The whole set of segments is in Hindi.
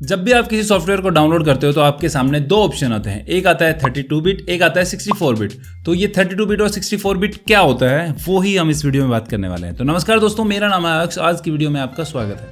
जब भी आप किसी सॉफ्टवेयर को डाउनलोड करते हो तो आपके सामने दो ऑप्शन आते हैं, एक आता है 32 बिट, एक आता है 64 बिट। तो ये 32 बिट और 64 बिट क्या होता है वो ही हम इस वीडियो में बात करने वाले हैं। तो नमस्कार दोस्तों, मेरा नाम है अक्ष। आज की वीडियो में आपका स्वागत है।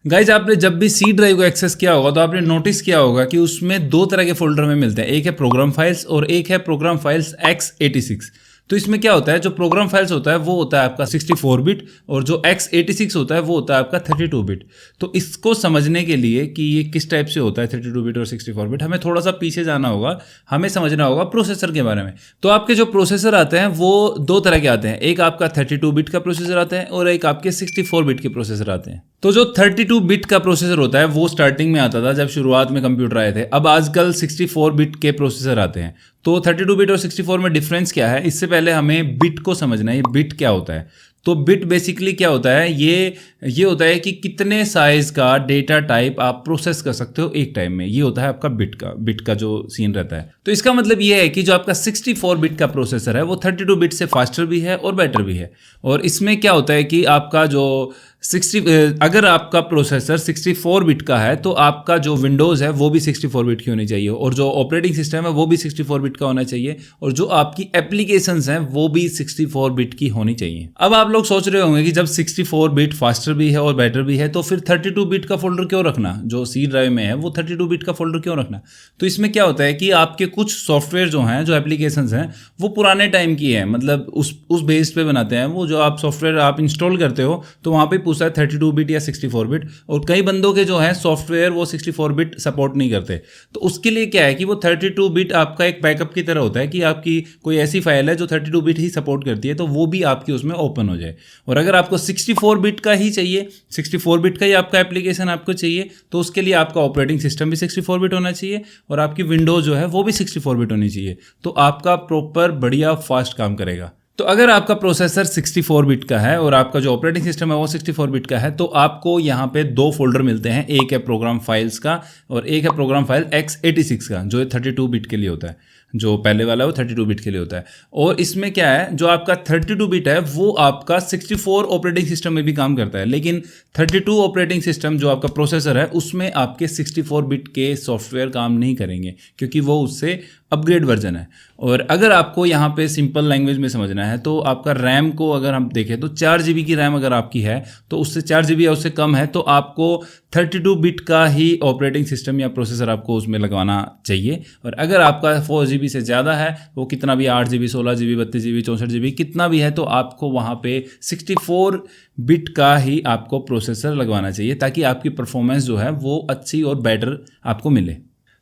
गाइज, आपने जब भी सी ड्राइव को एक्सेस किया होगा तो आपने नोटिस किया होगा कि उसमें दो तरह के फोल्डर में मिलते हैं, एक है प्रोग्राम फाइल्स और एक है प्रोग्राम फाइल्स x86। तो इसमें क्या होता है, जो प्रोग्राम फाइल्स होता है वो होता है आपका 64 बिट और जो x86 होता है वो होता है आपका 32 बिट। तो इसको समझने के लिए कि ये किस टाइप से होता है 32 बिट और 64 बिट, हमें थोड़ा सा पीछे जाना होगा, हमें समझना होगा प्रोसेसर के बारे में। तो आपके जो प्रोसेसर आते हैं वो दो तरह के आते हैं, एक आपका 32 बिट का प्रोसेसर आता है और एक आपके 64 बिट के प्रोसेसर आते हैं। तो जो 32 बिट का प्रोसेसर होता है वो स्टार्टिंग में आता था जब शुरुआत में कंप्यूटर आए थे। अब आजकल 64 बिट के प्रोसेसर आते हैं। तो 32 बिट और 64 में डिफरेंस क्या है, इससे पहले हमें बिट को समझना है। बिट क्या होता है? तो बिट बेसिकली क्या होता है, ये होता है कि कितने साइज का डेटा टाइप आप प्रोसेस कर सकते हो एक टाइम में। ये होता है आपका बिट का जो सीन रहता है। तो इसका मतलब ये है कि जो आपका 64 बिट का प्रोसेसर है वो 32 बिट से फास्टर भी है और बेटर भी है। और इसमें क्या होता है कि आपका जो अगर आपका प्रोसेसर 64 बिट का है तो आपका जो विंडोज़ है वो भी 64 बिट की होनी चाहिए और जो ऑपरेटिंग सिस्टम है वो भी 64 बिट का होना चाहिए और जो आपकी एप्लीकेशंस हैं वो भी 64 बिट की होनी चाहिए। अब आप लोग सोच रहे होंगे कि जब 64 बिट फास्टर भी है और बेटर भी है तो फिर 32 बिट का फोल्डर क्यों रखना, जो सी ड्राइव में है वो 32 बिट का फोल्डर क्यों रखना। तो इसमें क्या होता है कि आपके कुछ सॉफ्टवेयर जो हैं, जो एप्लीकेशंस हैं वो पुराने टाइम की है, मतलब उस बेस पे बनाते हैं। वो जो आप सॉफ्टवेयर आप इंस्टॉल करते हो तो वहाँ पे पूछता है 32 बिट या 64 बिट, और कई बंदों के जो है सॉफ्टवेयर वो 64 बिट सपोर्ट नहीं करते। तो उसके लिए क्या है कि वो 32 बिट आपका एक बैकअप की तरह होता है कि आपकी कोई ऐसी फाइल है जो 32 बिट ही सपोर्ट करती है तो वो भी आपकी उसमें ओपन हो जाए। और अगर आपको 64 बिट का ही चाहिए, 64 बिट का ही आपका एप्लीकेशन आपको चाहिए, तो उसके लिए आपका ऑपरेटिंग सिस्टम भी 64 बिट होना चाहिए और आपकी विंडोज जो है वो भी 64 बिट होनी चाहिए। तो आपका प्रॉपर बढ़िया फास्ट काम करेगा। तो अगर आपका प्रोसेसर 64 बिट का है और आपका जो ऑपरेटिंग सिस्टम है वो 64 बिट का है तो आपको यहाँ पे दो फोल्डर मिलते हैं, एक है प्रोग्राम फाइल्स का और एक है प्रोग्राम फाइल x86 का, जो 32 बिट के लिए होता है। जो पहले वाला है वो 32 बिट के लिए होता है। और इसमें क्या है, जो आपका 32 बिट है वो आपका 64 ऑपरेटिंग सिस्टम में भी काम करता है, लेकिन 32 ऑपरेटिंग सिस्टम जो आपका प्रोसेसर है उसमें आपके 64 बिट के सॉफ्टवेयर काम नहीं करेंगे क्योंकि वो उससे अपग्रेड वर्जन है। और अगर आपको यहाँ पे सिंपल लैंग्वेज में समझना है तो आपका रैम को अगर हम देखें तो 4 GB की रैम अगर आपकी है तो उससे 4 GB या उससे कम है तो आपको 32 बिट का ही ऑपरेटिंग सिस्टम या प्रोसेसर आपको उसमें लगवाना चाहिए। और अगर आपका 4 GB से ज़्यादा है, वो कितना भी 8 GB, 16 GB, 32 GB, 64 GB कितना भी है, तो आपको वहाँ पे 64 बिट का ही आपको प्रोसेसर लगवाना चाहिए ताकि आपकी परफॉर्मेंस जो है वो अच्छी और बेटर आपको मिले।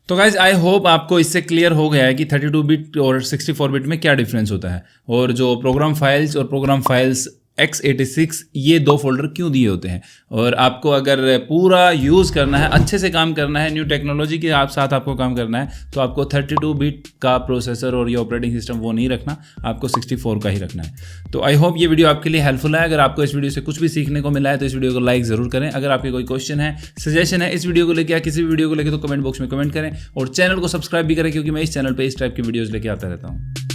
तो गाइज, आई होप आपको इससे क्लियर हो गया है कि 32 बिट और 64 बिट में क्या डिफरेंस होता है और जो प्रोग्राम फाइल्स और प्रोग्राम फाइल्स x86 ये दो फोल्डर क्यों दिए होते हैं। और आपको अगर पूरा यूज़ करना है, अच्छे से काम करना है, न्यू टेक्नोलॉजी के साथ आपको काम करना है तो आपको 32 बिट का प्रोसेसर और ये ऑपरेटिंग सिस्टम वो नहीं रखना, आपको 64 का ही रखना है। तो आई होप ये वीडियो आपके लिए हेल्पफुल है। अगर आपको इस वीडियो से कुछ भी सीखने को मिला है तो इस वीडियो को लाइक ज़रूर करें। अगर आपके कोई क्वेश्चन है, सजेशन है इस वीडियो को लेकर या किसी भी वीडियो को लेकर तो कमेंट बॉक्स में कमेंट करें और चैनल को सब्सक्राइब भी करें क्योंकि मैं इस चैनल पर इस टाइप की वीडियोज़ लेके आता रहता हूँ।